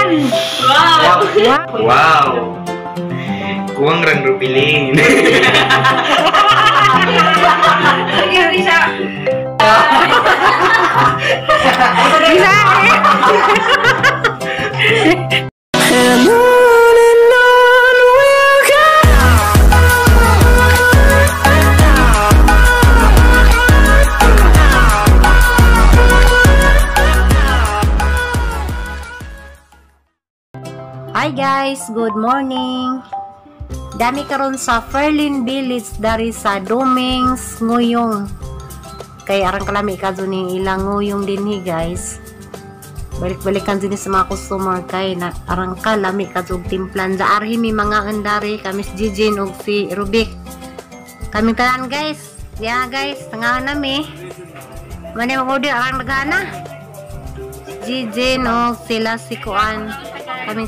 Wow. Wow. Kuang rang rupiling. Bisa. Hi guys, good morning. Dami karon sa Fairlin Village dari sa Domings Nguyong. Kay arang kalami ka ni ilang nguyong dinhi guys. Balik-balikan din sa mga customer kay na arang kalami ka timplan sa arhi mi mga andari kami si Jijin ug si Rubik. Kami tanan guys. Ya guys, tangahan nami. Mani mo order arang nagana. Jijin ug sila si Kuan. Kami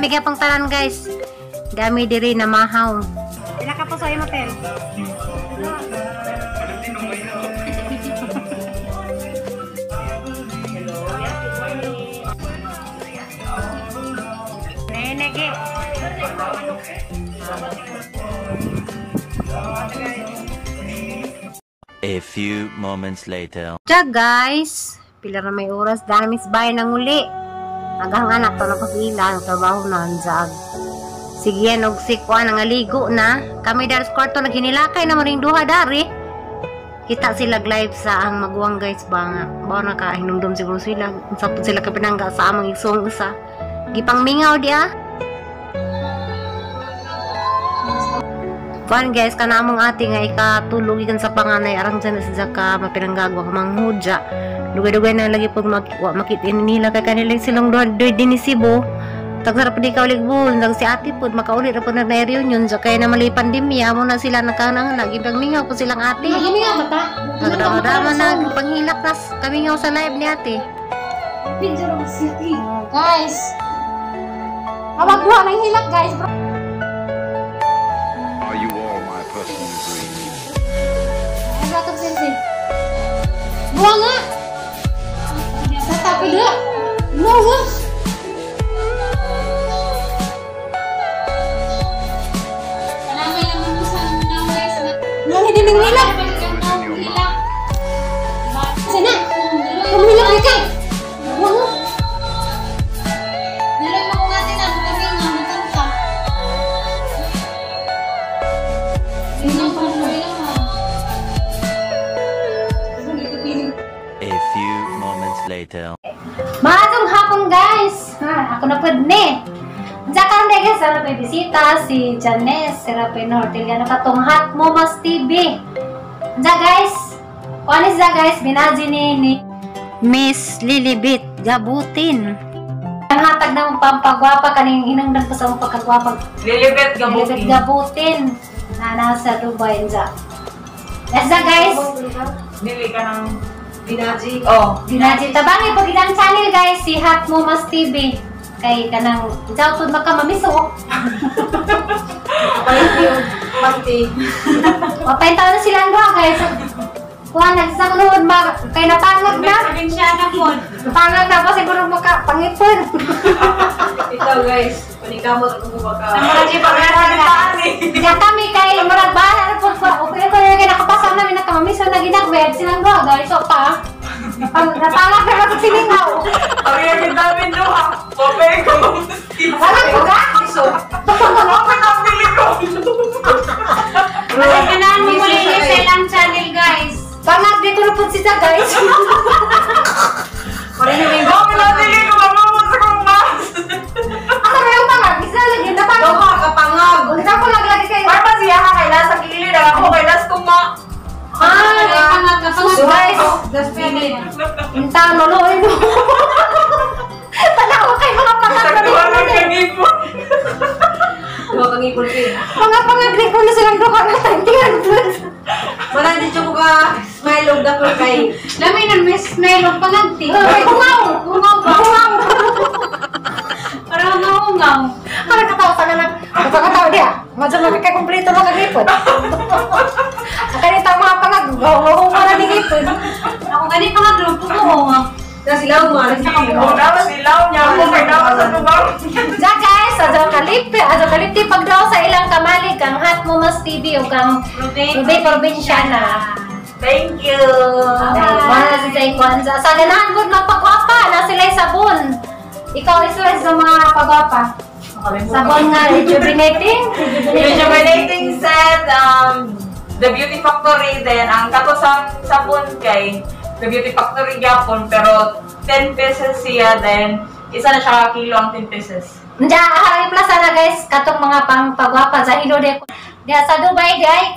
gapang tanan guys. Dami diri na mahaw. Pila ka po sa imo hotel? Nenege. A few moments later. Ja guys, pila na may oras dami bayan nang uli. Agang anak to na pasila, trabaho na anjag. Sige yan, og si Kuan nangaligo na. Kami dari sa kwarto naghinilakay na maring duha dari. Kita sila live sa ang maguwang guys ba nga. Bawa na ka, hinumdum siguro sila. Sapot sila kapinangga sa amang isong isa. Gipang mingaw dia. Kuan guys, kanamong ati nga ikatulog ikan sa panganay. Arang dyan na sa ka mapinanggagwa ka manghudya. Dugay-dugay na lagi po makitin nila kay kanila silang doon din ni Cebu. Tagsarap di ka ulit bull, nag si ate po makaulit na po na reunion sa kaya na mali pandemya mo na sila nagkanang nagibang mingaw po silang ate. Mingaw ba ta? Nagdama na panghilak nas kami ngaw sa live ni ate. Pinjaro City. Guys. Awag buha nang hilak guys. Are you all my personal dreams? Ay bakit sisi? Buha nga. Tapi dia, buah. Kenapa yang memusan menawai sana? Yang ini hilang. Sana, kamu hilang lagi. Buah. Nilai mau ngatin aku tapi nggak makan tak. Ini apa hilang? A few moments later. Maadong hapon guys. Ako na pud ni. Jakan de guys, sana may bisita si Janes, si Rapino Orteliano katong Hot Momas TV. Ja guys. Kuanis ja guys, binaji ni Miss Lilibit Gabutin. Ang hatag na mong pampagwapa kaning hinangdan ko sa mong pagkagwapa. Lilibet Lilibit Gabutin. Na nasa Dubai ja. Yes ja guys. Dili ka ng Binaji. Oh. Binaji. Tabangi po ginang channel guys, si Hot Momas TV. Kay kanang jaw pud makamamiso. Pati. Mapaintaw na silang doha guys. Kuha nagsakunod kay napangag na. Probinsya na po. Napangag na po siguro makapangipon. Ito guys, panikamot ako baka. Binaji pa nga Diya kami kay murag bahala na po. Okay ko na kay nakapasa namin nakamamiso na ginagweb silang doha guys. So pa. Napangag na sa silingaw. Ang yung namin doha. Papay ko mamusti. Wala ko ga? So, Bakit ang pili ko? kanaan mo muli sa ilang channel guys. Pangag dito na po siya guys. Bakit ang pili ko? Mamamasa kong mas. Ano ba yung pangag? Isa lagi na pangag. Doha kapangag. Kung saan ko naglagi kayo. Para pa siya ka kay nasa gilid. Ako kay nas tuma. Kapangag kapangag. So guys, Just feeling. Intang loloy mo. Tanawa kayo mga pangag na Sagduan ang rin. kagipon. Doha kang ipon kayo. Mga pangagli ko na silang doon na tantingan doon. Wala din siya ka smile of the poor kay. Laminan may smile of pangagti. Ay, kungaw! Kungaw ba? Kungaw! Parang ungaw. Parang katawa ka na lang. Katawa dia. Madyan mo kay kumpleto mga gipon. Kanita mga pangag. Gaw ka na ni gipon. Ako ganit pangaglo. Puto. Na silaw mo, alam sa Kung dapat silaw niya, kung may dapat sa Ano ba? Ja guys, ajo kalipti pag daw sa ilang kamalig kang Hot Momas TV o kang Rubay Probinsyana. Thank you. Wala si Zay Kwanza. Sa ganahan good magpagwapa na sila'y sabon. Ikaw isa sa mga pagwapa. Sabon nga Rejuvenating set, The Beauty Factory din. Ang katosang sabon kay The Beauty Factory gyapon pero 10 pesos siya then isa na siya kilo ang 10 pesos. Diya, harang plaza na guys, katong mga pagwapa sa hilo de. Diya sa Dubai di ay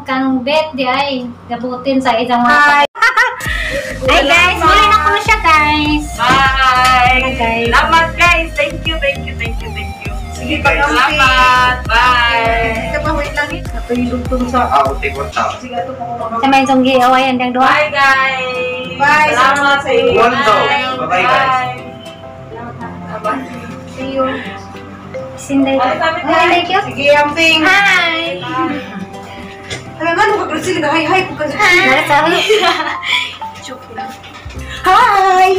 kang bet di ay gabutin sa isang mga. Hi guys, muli na ko na siya guys. Bye! Guys. Salamat guys! Thank you. Sige guys. Salamat! Bye! Ito pa, wait lang eh. Natulog tong sa... Take one time. Sige, ito pa ko. Sa may zonggi awayan dang duha. Bye guys! Bye. Salamat sa inyo! One daw. Bye guys. Bye! See you. Sinday. Ay, sabi ko. Thank you. Sige, amping. Hi. Alam nga, nung sige na, hi po kasi. Sorry. Hi!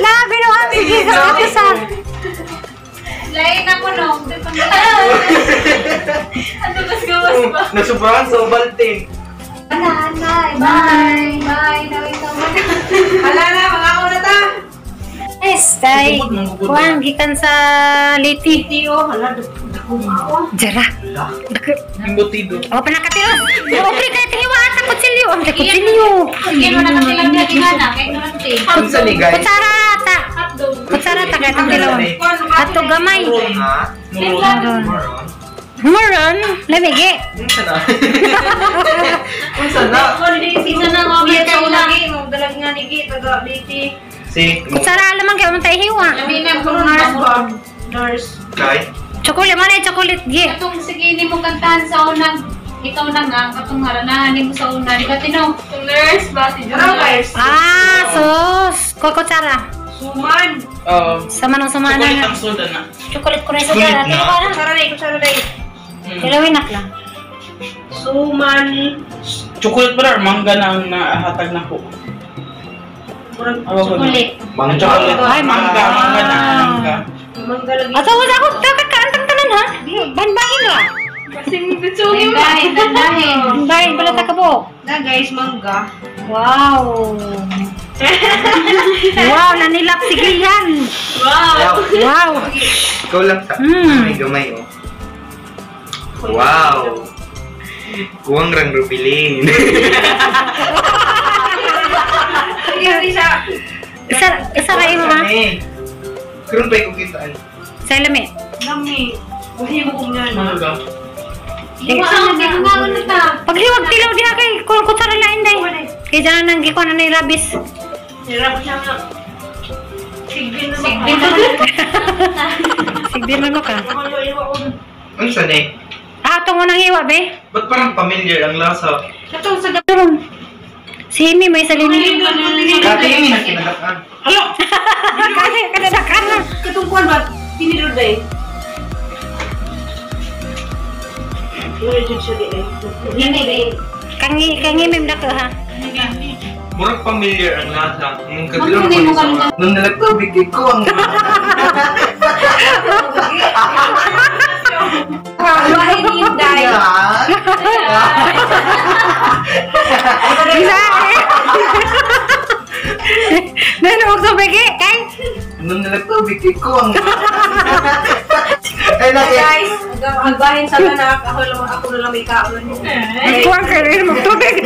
Labi no ang sige sa Lain ako no. Ano mas gawas pa? Nasubrahan sa Ovaltine. Bye! Bye! Nawin ka mo. Hala na, mga ako na ta. Yes, tay. Kuang gikan sa Liti. Tiyo, hala, Jara. Embutido. Oh, panakatilos. Okay, kaya tiwa ata kutsilyo. Ang kutsilyo. sige mo na kasi lang na ginana. Kaya naman ito eh. Ano sa ni guys? Kutsara ata. Kutsara ta kaya itong dalawa. Ato gamay. Ha? Moron. Lamigi. Unsa na? Isa na nga ulit sa ulagi. Magdalag nga nigi. Taga-liti. Si Kutsara alamang kaya untay hiwa. Sabi na po nurse ba? Nurse. Kai. Chocolate man ay chocolate gi. Itong sige ni mo kantahan sa unang. Ikaw na nga. Katong haranahan mo sa una. Di ba tinaw? Nurse ba si Nurse? Ah, sos. Kutsara. Suman. Sama nang sumana na. soda na. Chocolate ko na sa Chocolate dara. na? Tiwa na. Kutsara day. Kilawin na lang. Suman. Chocolate ba mangga na ang nahatag na po? Chocolate. Mang Chocolate. Ay, mangga na. Mangga. Mangga lagi. Ato wala ako kakakaantang tanan ha. Banbahin ra. Kasing bitsugin mo. Bandahin. Banbahin pala ta kabo. Na guys, mangga. Wow. Wow, nanilap si Gillian. Wow! Wow. Ikaw lang sa gamay oh. Wow. Kuwang rang rubilin. Isa ra imo ha. Kurang pa ikukitaan. Sa lami. Nami. Buhi mo kung nga. Mangga. Pagliwag tilaw diha kay kutsara lain day. Kay dyan nang gikuan na rabis. Hirap siya nga. Sigbin na Sigbin mo ka. Ano siya ne? Ah, tungo nang hiwa be. Ba't parang familiar ang lasa? Katong sa Turun. Si Himi may salini. Dati yung kinagakaan. Kasi kadadakan na. katong kuwan ba? Tinidor day. Kangi mem dako ha. Murag familiar ang lasa. Yung kabilang ko sa nung nalagtubig ko ang Why need die? Bisa. Nano og sa bege kay. nung nalagtubig ko ang ay lagi. Guys, magbahin sa tanak. Ako na lang may kaon. Kuwan kay rin magtubig.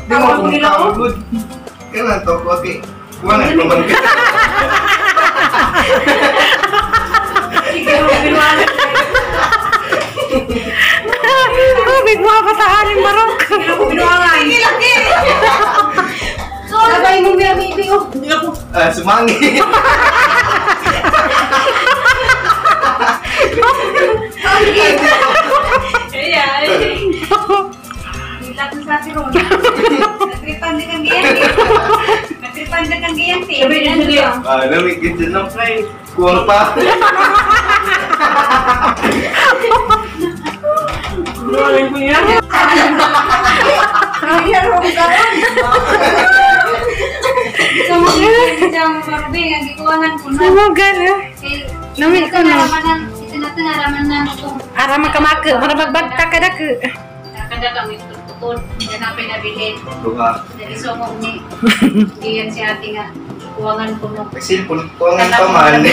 Di mo kung good. Kailan to? Okay. Kuha na ito man. Sige, binuwanan. Tubig mo pa sa aling barok. Binuwanan. Sige, laki. Sabay mo may baby ko. Sumangi. Ayan. Hilak na sa atin ron. Natripan din kang giyan. Natripan din kang giyan. Sabi din siya. Lamig kita na kay. Kuha pa. Rolling ko yan. ang Marbe, ang gikuwangan ko na. Sumugan eh. Namin ko na. Ito natin araman na ito. Ara makamake, mara magbanta ka dake. Nakanda kami tututod. Hindi na pinabilin. Luha. Dari somong ni. Diyan si ate nga. Kuwangan ko no. Kasi kuwangan pa man.